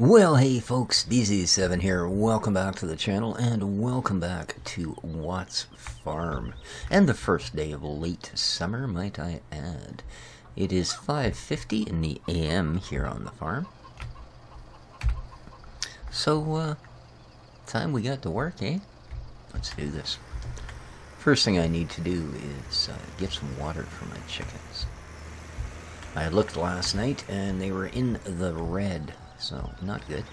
Well, hey folks, BZ7 here. Welcome back to the channel, and welcome back to Watt's Farm. And the first day of late summer, might I add. It is 5:50 in the AM here on the farm. So, time we got to work, eh? Let's do this. First thing I need to do is get some water for my chickens. I looked last night, and they were in the red. So, not good.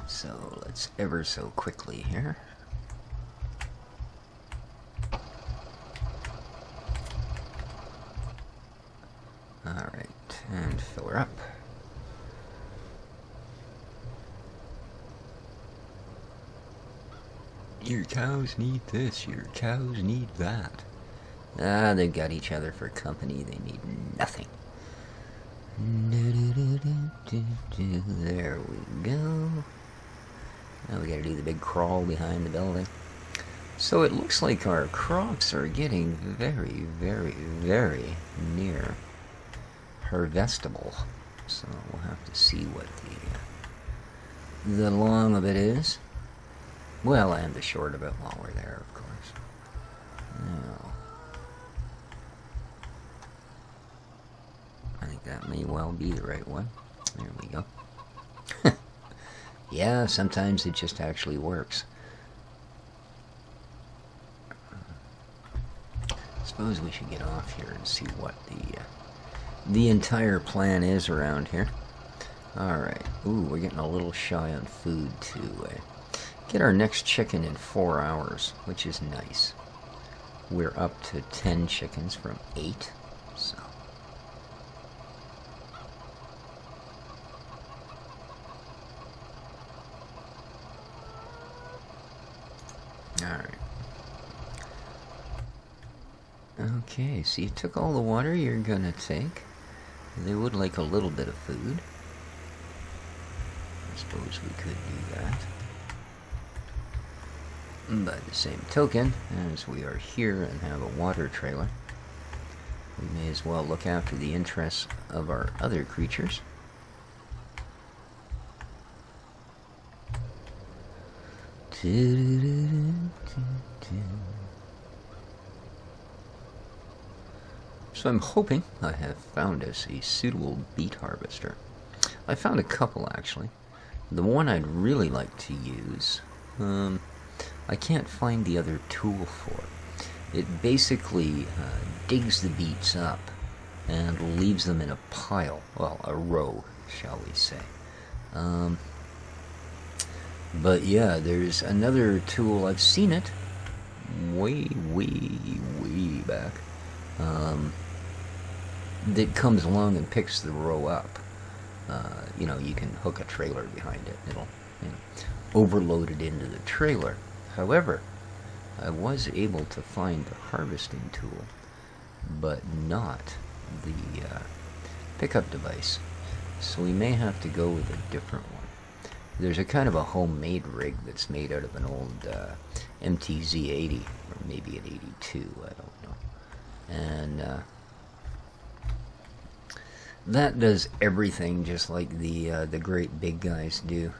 So, let's ever so quickly here. Alright, and fill her up. Your cows need this, your cows need that. Ah, they've got each other for company, they need nothing. There we go. Now we gotta do the big crawl behind the building. So it looks like our crops are getting very, very, very near harvestable. So we'll have to see what the long of it is. Well, and the short of it while we're there, of course. Now, I think that may well be the right one. There we go. Yeah, sometimes it just actually works. Suppose we should get off here and see what the entire plan is around here. Alright. Ooh, we're getting a little shy on food, too, Get our next chicken in 4 hours, which is nice. We're up to 10 chickens from 8, so. Alright. Okay, so you took all the water you're gonna take. They would like a little bit of food. I suppose we could do that. By the same token, as we are here and have a water trailer, we may as well look after the interests of our other creatures. So I'm hoping I have found us a suitable beet harvester. I found a couple, actually. The one I'd really like to use, I can't find the other tool for it. It basically digs the beets up and leaves them in a pile, well, a row, shall we say. But yeah, there's another tool, I've seen it way back, that comes along and picks the row up. You know, you can hook a trailer behind it. It'll, overload it into the trailer. However, I was able to find the harvesting tool, but not the pickup device. So we may have to go with a different one. There's a kind of a homemade rig that's made out of an old MTZ-80, or maybe an 82, I don't know. And that does everything just like the great big guys do,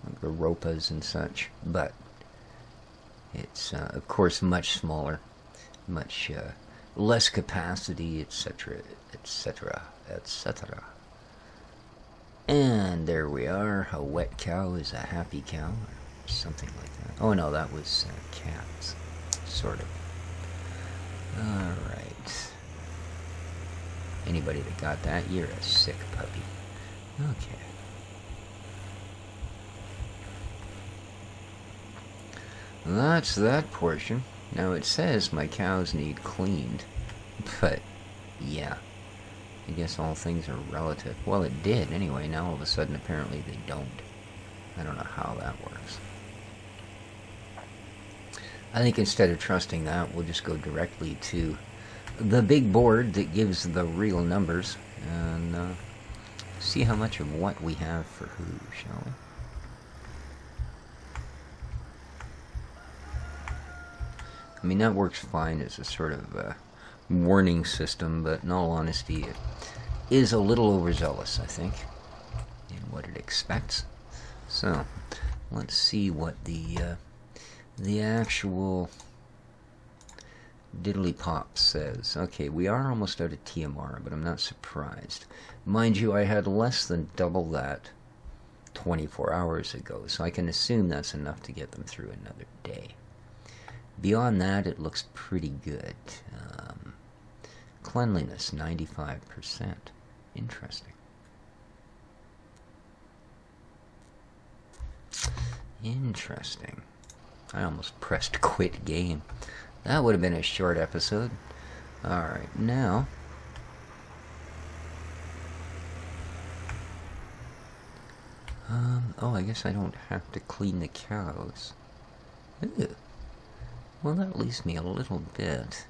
like the Ropas and such, but it's, of course, much smaller, much less capacity, etc., etc., etc. And there we are. A wet cow is a happy cow, or something like that. Oh, no, that was cats, sort of. Alright. Anybody that got that, you're a sick puppy. Okay. That's that portion. Now it says my cows need cleaned, but yeah, I guess all things are relative. Well, it did anyway. Now all of a sudden apparently they don't. I don't know how that works. I think instead of trusting that, we'll just go directly to the big board that gives the real numbers and see how much of what we have for who, shall we? I mean, that works fine as a sort of warning system, but in all honesty, it is a little overzealous, I think, in what it expects. So, let's see what the actual diddly pop says. Okay, we are almost out of TMR, but I'm not surprised. Mind you, I had less than double that 24 hours ago, so I can assume that's enough to get them through another day. Beyond that, it looks pretty good. Cleanliness, 95%. Interesting. Interesting. I almost pressed quit game. That would have been a short episode. Alright, now... oh, I guess I don't have to clean the cows. Ew. Well, that leaves me a little bit...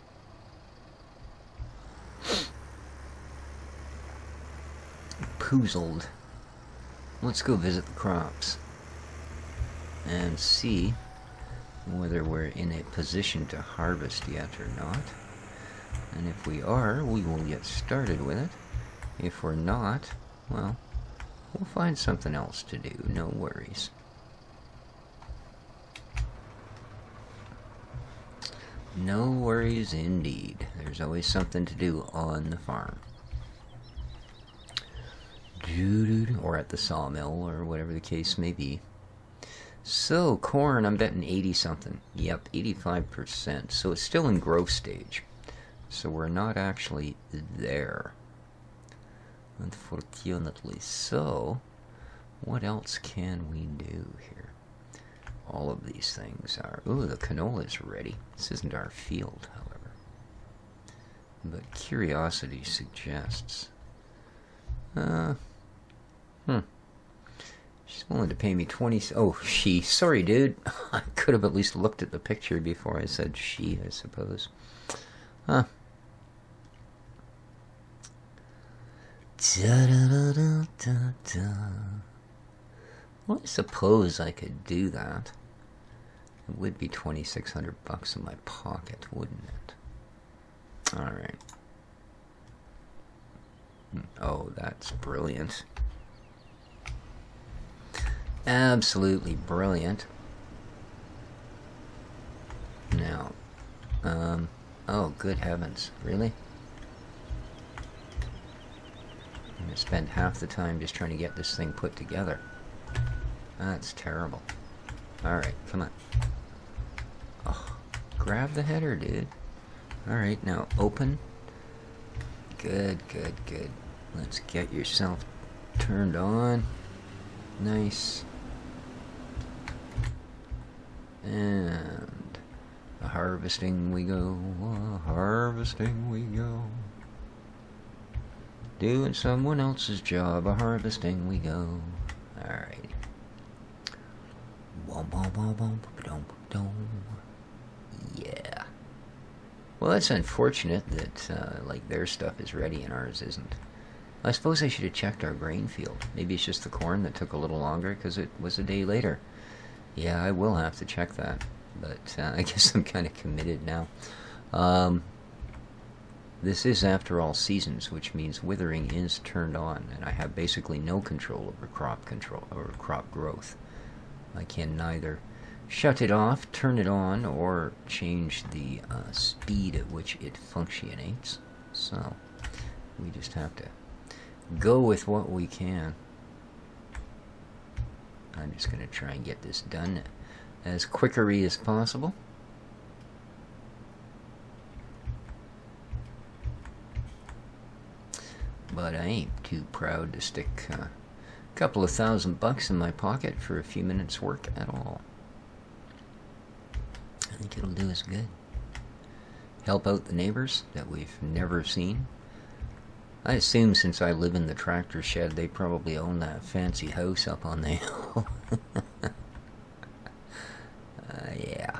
puzzled. Let's go visit the crops and see whether we're in a position to harvest yet or not. And if we are, we will get started with it. If we're not, well, we'll find something else to do, no worries. No worries indeed. There's always something to do on the farm. Or at the sawmill, or whatever the case may be. So, corn, I'm betting 80-something. Yep, 85%. So it's still in growth stage. So we're not actually there, unfortunately. So, what else can we do here? All of these things are... ooh, the canola's ready. This isn't our field, however. But curiosity suggests... She's willing to pay me 20... oh, she. Sorry, dude. I could have at least looked at the picture before I said she, I suppose. Huh. Well, I suppose I could do that. It would be $2,600 in my pocket, wouldn't it? Alright. Oh, that's brilliant. Absolutely brilliant. Now, oh, good heavens, really? I'm gonna spend half the time just trying to get this thing put together. That's terrible. Alright, come on. Oh, grab the header, dude. Alright, now open. Good, good, good. Let's get yourself turned on. Nice. And harvesting we go, harvesting we go. Doing someone else's job, harvesting we go. Alrighty. Yeah. Well, that's unfortunate that, like, their stuff is ready and ours isn't. I suppose I should have checked our grain field. Maybe it's just the corn that took a little longer because it was a day later. Yeah, I will have to check that. But I guess I'm kind of committed now. This is, after all, seasons, which means withering is turned on, and I have basically no control over crop growth. I can neither shut it off, turn it on, or change the speed at which it functionates. So we just have to go with what we can. I'm just going to try and get this done as quickery as possible. But I ain't too proud to stick a couple of $1,000 in my pocket for a few minutes work at all. I think it'll do us good. Help out the neighbors that we've never seen. I assume since I live in the tractor shed, they probably own that fancy house up on the hill. Yeah.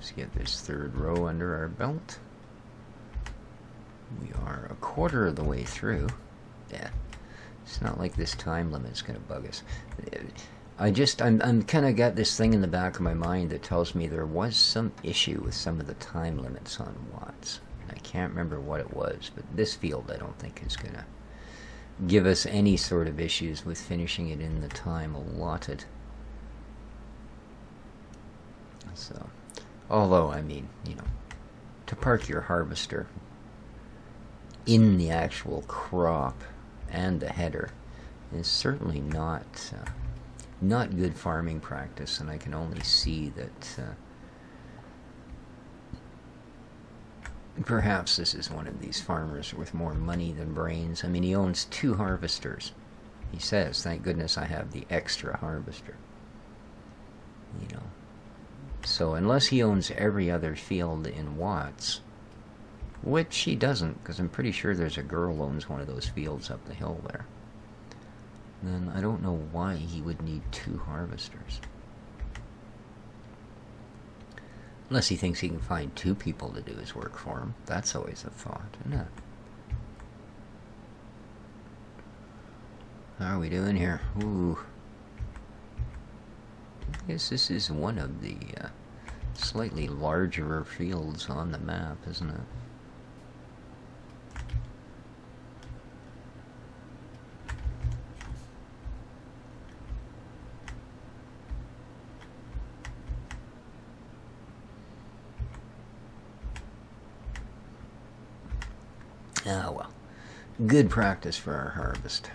Let's get this third row under our belt. We are a quarter of the way through. Yeah, it's not like this time limit's gonna bug us. I'm kind of got this thing in the back of my mind that tells me there was some issue with some of the time limits on watts. I can't remember what it was, but this field I don't think is gonna give us any sort of issues with finishing it in the time allotted. So, although, I mean, you know, to park your harvester in the actual crop and the header is certainly not good farming practice, and I can only see that perhaps this is one of these farmers with more money than brains. I mean, he owns 2 harvesters. He says, thank goodness I have the extra harvester. You know. So unless he owns every other field in watts, which he doesn't, because I'm pretty sure there's a girl who owns one of those fields up the hill there, then I don't know why he would need 2 harvesters. Unless he thinks he can find 2 people to do his work for him. That's always a thought, isn't it? How are we doing here? Ooh. I guess this is one of the slightly larger fields on the map, isn't it? Ah, well. Good practice for our harvest.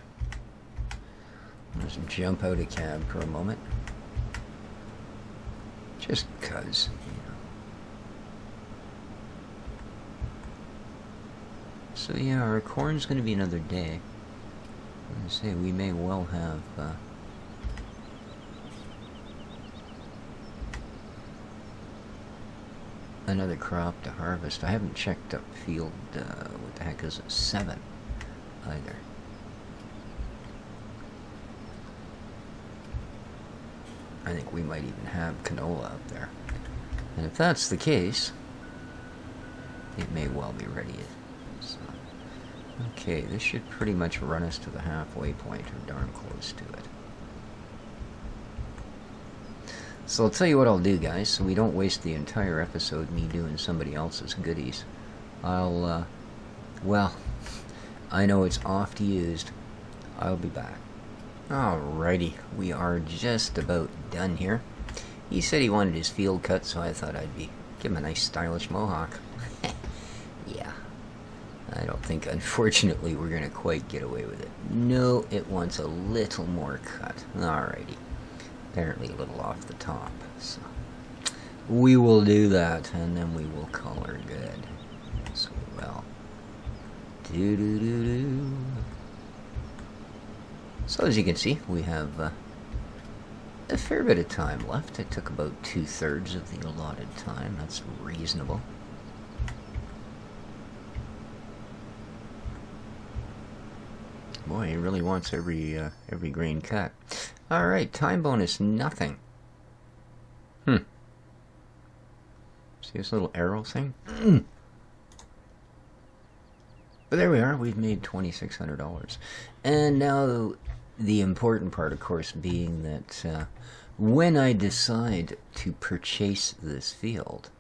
Let's jump out of cab for a moment. Just cuz, you know. So yeah, our corn's going to be another day. I say we may well have another crop to harvest. I haven't checked up field, what the heck is it, 7 either. I think we might even have canola up there. And if that's the case, it may well be ready. So, okay, this should pretty much run us to the halfway point, or darn close to it. So I'll tell you what I'll do, guys, so we don't waste the entire episode me doing somebody else's goodies. I'll, well, I know it's oft used. I'll be back. Alrighty, we are just about done here. He said he wanted his field cut, so I thought I'd give him a nice stylish mohawk. Yeah, I don't think, unfortunately, we're going to quite get away with it. No, it wants a little more cut. Alrighty. Apparently a little off the top, so we will do that, and then we will call her good as well. Do-do-do-do. So as you can see, we have a fair bit of time left. It took about 2/3 of the allotted time. That's reasonable. Boy, he really wants every grain cut. Alright, time bonus, nothing. See this little arrow thing? But there we are, we've made $2,600. And now the important part, of course, being that when I decide to purchase this field,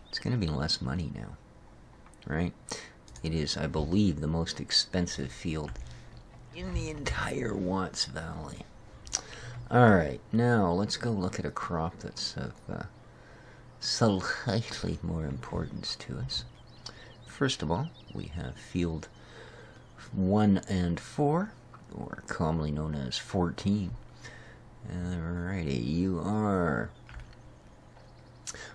it's going to be less money now, right? It is, I believe, the most expensive field in the entire Watts Valley. Alright, now let's go look at a crop that's of slightly more importance to us. First of all, we have field 1 and 4, or commonly known as 14. Alrighty, you are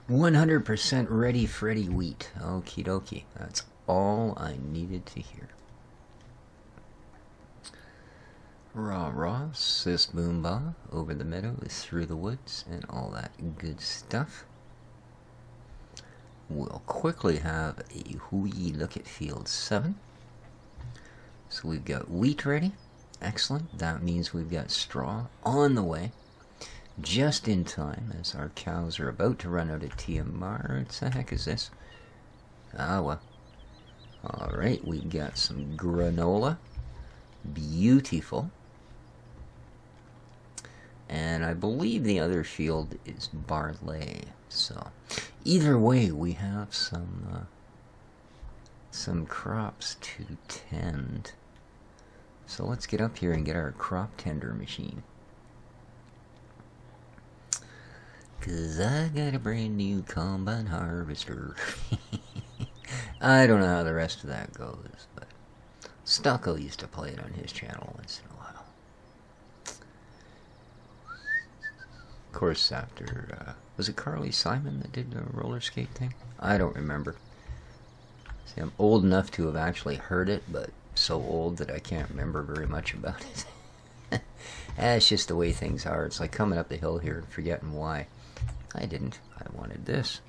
100% ready Freddy wheat. Okie dokie, that's all I needed to hear. Rah rah, sis boom bah, over the meadow, through the woods, and all that good stuff. We'll quickly have a wee look at field 7. So we've got wheat ready. Excellent. That means we've got straw on the way. just in time as our cows are about to run out of TMR. What the heck is this? Ah, well. Alright, we got some granola. Beautiful. And I believe the other field is barley. So, either way, we have some crops to tend. So let's get up here and get our crop tender machine. 'Cause I got a brand new combine harvester. I don't know how the rest of that goes, but Stucco used to play it on his channel once in a while. Of course, after, was it Carly Simon that did the roller skate thing? I don't remember. See, I'm old enough to have actually heard it, but so old that I can't remember very much about it. That's just the way things are. It's like coming up the hill here and forgetting why. I didn't. I wanted this.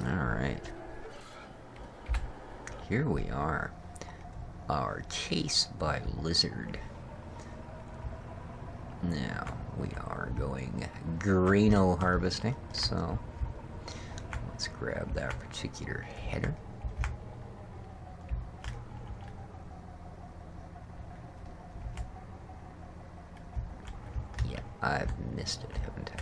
Alright. Here we are. Our case by lizard. Now, we are going grano harvesting, so let's grab that particular header. Yeah, I've missed it, haven't I?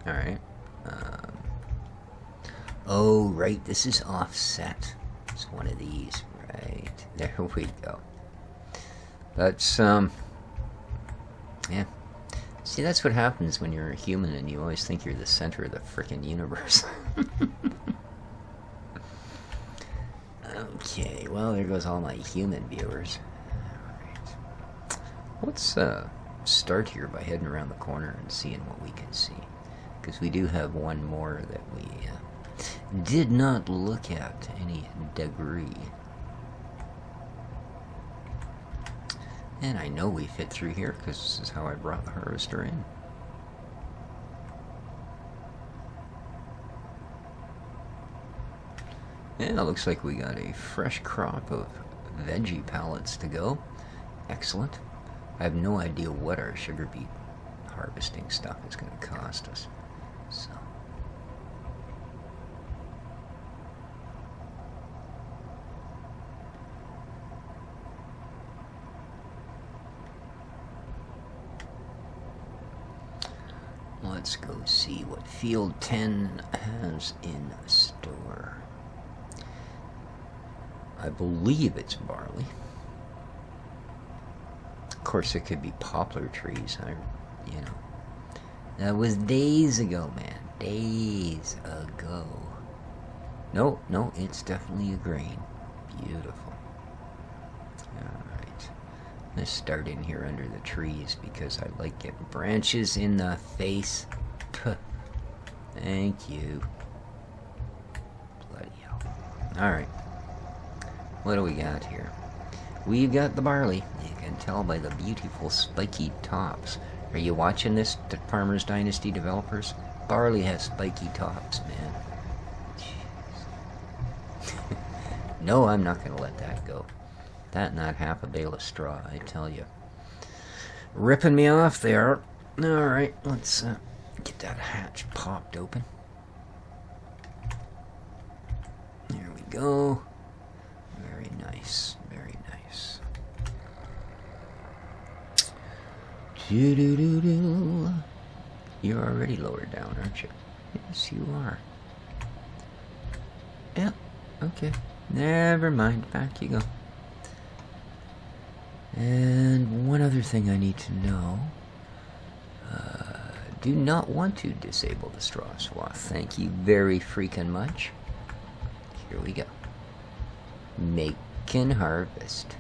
Alright. Oh, right, this is offset. It's one of these. Right. There we go. That's, yeah. See, that's what happens when you're a human and you always think you're the center of the frickin' universe. Okay, well, there goes all my human viewers. Alright. Let's, start here by heading around the corner and seeing what we can see. Because we do have one more that we did not look at to any degree. And I know we fit through here because this is how I brought the harvester in. Yeah, it looks like we got a fresh crop of veggie pallets to go. Excellent. I have no idea what our sugar beet harvesting stuff is going to cost us. So. Let's go see what Field 10 has in store. I believe it's barley. Of course, it could be poplar trees. You know. That was days ago, man. Days ago. No, it's definitely a grain. Beautiful. Alright. Let's start in here under the trees because I like getting branches in the face. Puh. Thank you. Bloody hell. Alright. What do we got here? We've got the barley. You can tell by the beautiful spiky tops. Are you watching this, Farmers Dynasty developers? Barley has spiky tops, man. Jeez. No, I'm not going to let that go. That not half a bale of straw, I tell you. Ripping me off there. Alright, let's get that hatch popped open. There we go. Very nice, very nice. Doo-doo-doo-doo. You're already lower down, aren't you? Yes, you are. Yep, okay. Never mind, back you go. And one other thing I need to know. Do not want to disable the straw swath. Thank you very freaking much. Here we go. Make and harvest.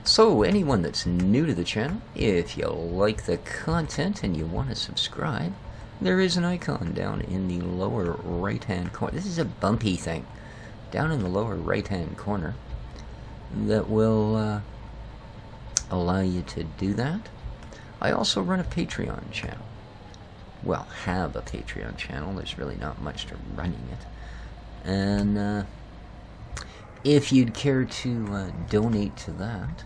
So, anyone that's new to the channel, if you like the content and you want to subscribe, there is an icon down in the lower right-hand corner. This is a bumpy thing. Down in the lower right-hand corner that will allow you to do that. I also run a Patreon channel. well, have a Patreon channel. There's really not much to running it. And if you'd care to donate to that,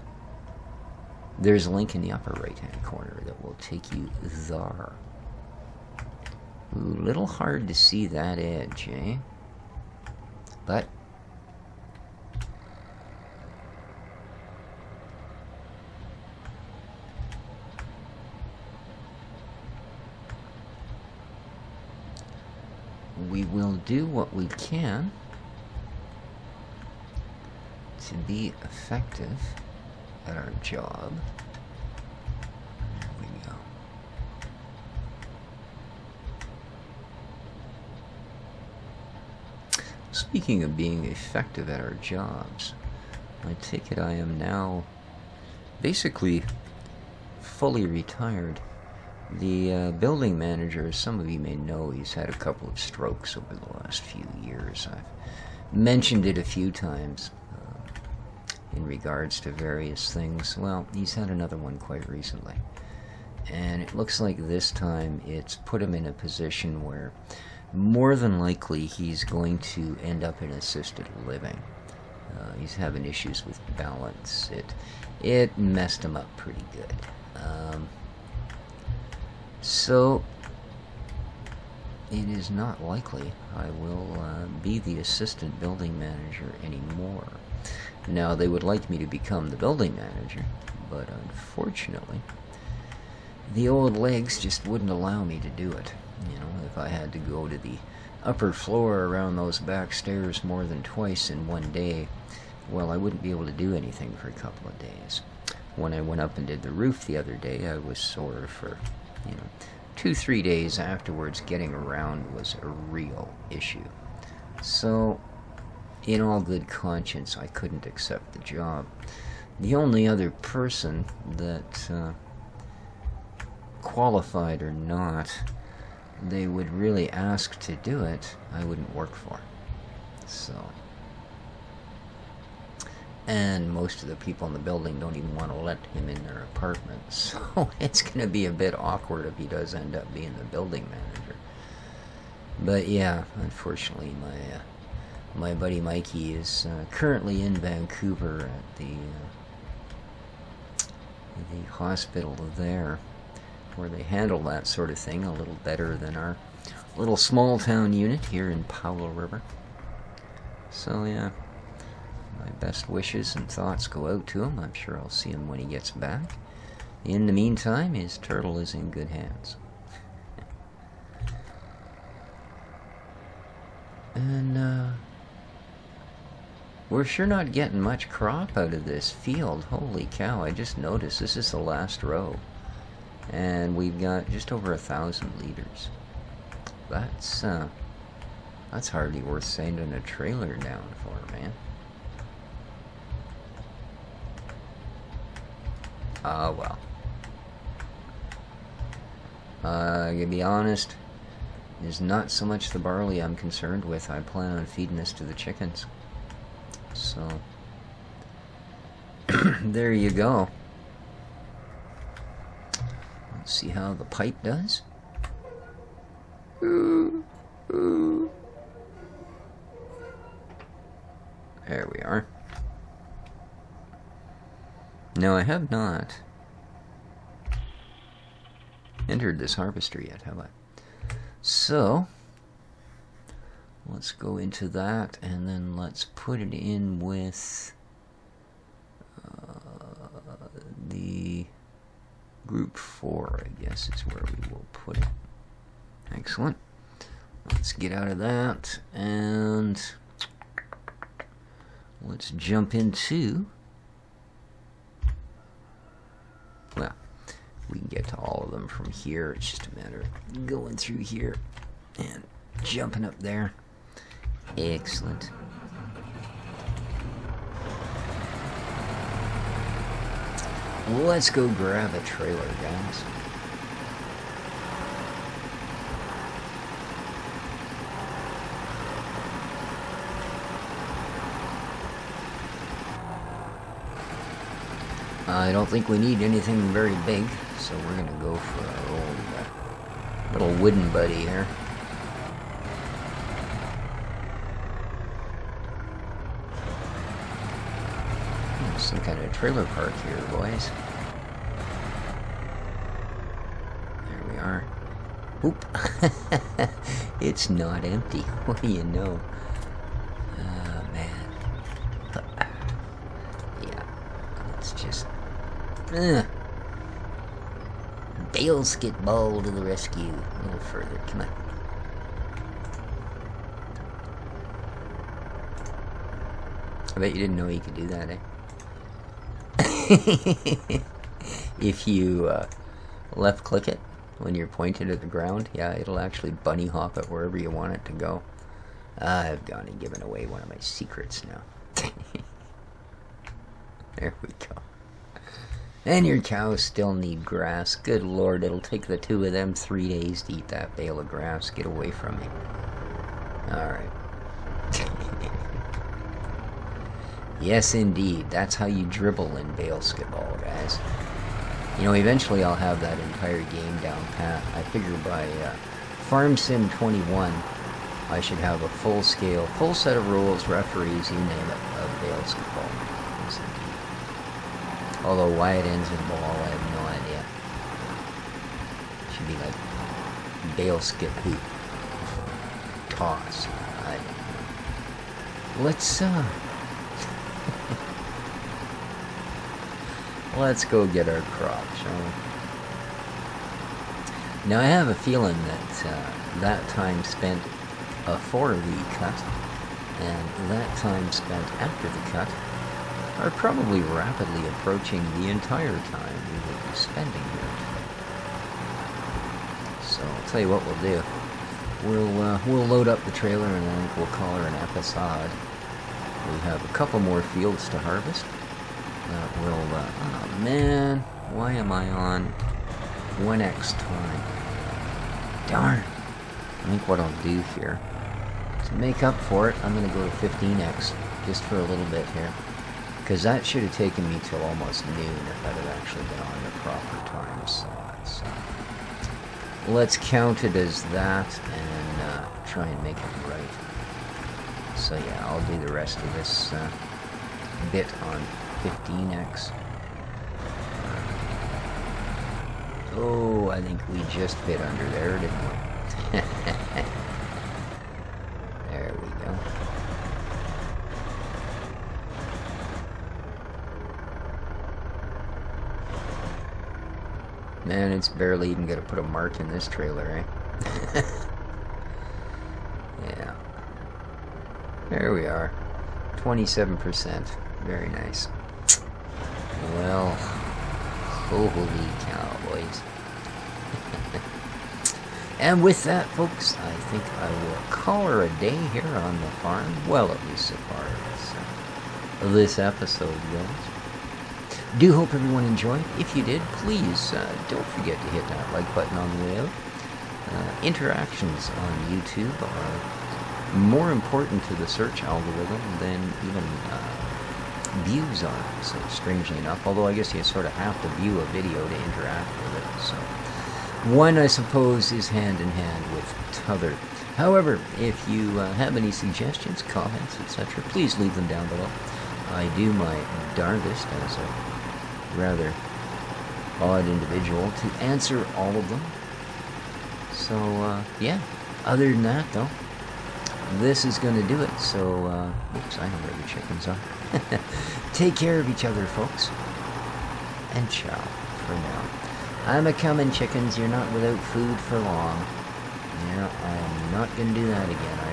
there's a link in the upper right-hand corner that will take you there. Ooh, little hard to see that edge, eh? But we will do what we can to be effective at our job. There we go. Speaking of being effective at our jobs, I take it I am now basically fully retired. The building manager, as some of you may know, he's had a couple of strokes over the last few years. I've mentioned it a few times in regards to various things. Well, he's had another one quite recently. And it looks like this time it's put him in a position where more than likely he's going to end up in assisted living. He's having issues with balance. It messed him up pretty good. So it is not likely I will be the assistant building manager anymore. Now, they would like me to become the building manager, but unfortunately the old legs just wouldn't allow me to do it. You know, if I had to go to the upper floor around those back stairs more than twice in one day, well, I wouldn't be able to do anything for a couple of days. When I went up and did the roof the other day, I was sore for, 2-3 days afterwards. Getting around was a real issue. So, in all good conscience, I couldn't accept the job. The only other person that, qualified or not, they would really ask to do it, I wouldn't work for. So, and most of the people in the building don't even want to let him in their apartment, so it's going to be a bit awkward if he does end up being the building manager. But yeah, unfortunately, my buddy Mikey is currently in Vancouver at the hospital there, where they handle that sort of thing a little better than our little small town unit here in Powell River. So yeah, my best wishes and thoughts go out to him. I'm sure I'll see him when he gets back. In the meantime, his turtle is in good hands. And we're sure not getting much crop out of this field. Holy cow, I just noticed this is the last row. And we've got just over 1,000 liters. That's hardly worth sending a trailer down for, man. Well. To be honest, it's not so much the barley I'm concerned with. I plan on feeding this to the chickens. So, there you go. Let's see how the pipe does. Ooh, ooh. There we are. Now, I have not entered this harvester yet, have I? So, let's go into that, and then let's put it in with the group 4, I guess is where we will put it. Excellent. Let's get out of that, and let's jump into, well, we can get to all of them from here. It's just a matter of going through here and jumping up there. Excellent. Let's go grab a trailer, guys. I don't think we need anything very big, so we're gonna go for our old Little wooden buddy here. Some kind of trailer park here, boys. There we are. Oop. It's not empty. What do you know? Oh, man. Yeah. Let's just... Basketball to the rescue. A little further. Come on. I bet you didn't know you could do that, eh? If you left click it when you're pointed at the ground, yeah, it'll actually bunny hop it wherever you want it to go. I've gone and given away one of my secrets now. There we go. And your cows still need grass. Good lord, it'll take the two of them 3 days to eat that bale of grass. Get away from me. Alright. Yes, indeed. That's how you dribble in basketball, guys. You know, eventually I'll have that entire game down pat. I figure by Farm Sim 21, I should have a full set of rules, referees, you name it, of basketball. Yes, indeed. Although why it ends in ball, I have no idea. Should be like basket hoop. Toss. I don't know. Let's go get our crop, shall we? Now I have a feeling that that time spent before the cut and that time spent after the cut are probably rapidly approaching the entire time we will be spending here today. So I'll tell you what we'll do. We'll load up the trailer and I think we'll call her an episode. We have a couple more fields to harvest. Oh man, why am I on 1x time? Darn. I think what I'll do here, to make up for it, I'm going to go to 15x, just for a little bit here. Because that should have taken me till almost noon if I'd have actually been on the proper time slot. So let's count it as that and try and make it right. So yeah, I'll do the rest of this bit on 15x. Oh, I think we just fit under there, didn't we? There we go. Man, it's barely even gonna put a mark in this trailer, eh? Yeah. There we are. 27%. Very nice. Well, holy cow, boys. And with that, folks, I think I will call her a day here on the farm. Well, at least so far as this episode goes. Do hope everyone enjoyed. If you did, please don't forget to hit that like button on the way out. Interactions on YouTube are more important to the search algorithm than even views are, so strangely enough, although I guess you sort of have to view a video to interact with it, so one, I suppose, is hand in hand with t'other. However, if you have any suggestions, comments, etc., please leave them down below. I do my darndest as a rather odd individual to answer all of them. So, yeah, other than that, though, this is going to do it, so, oops, I know where the chickens are. Take care of each other, folks, and ciao for now. I'm a-comin', chickens, you're not without food for long. Yeah, I am not going to do that again, I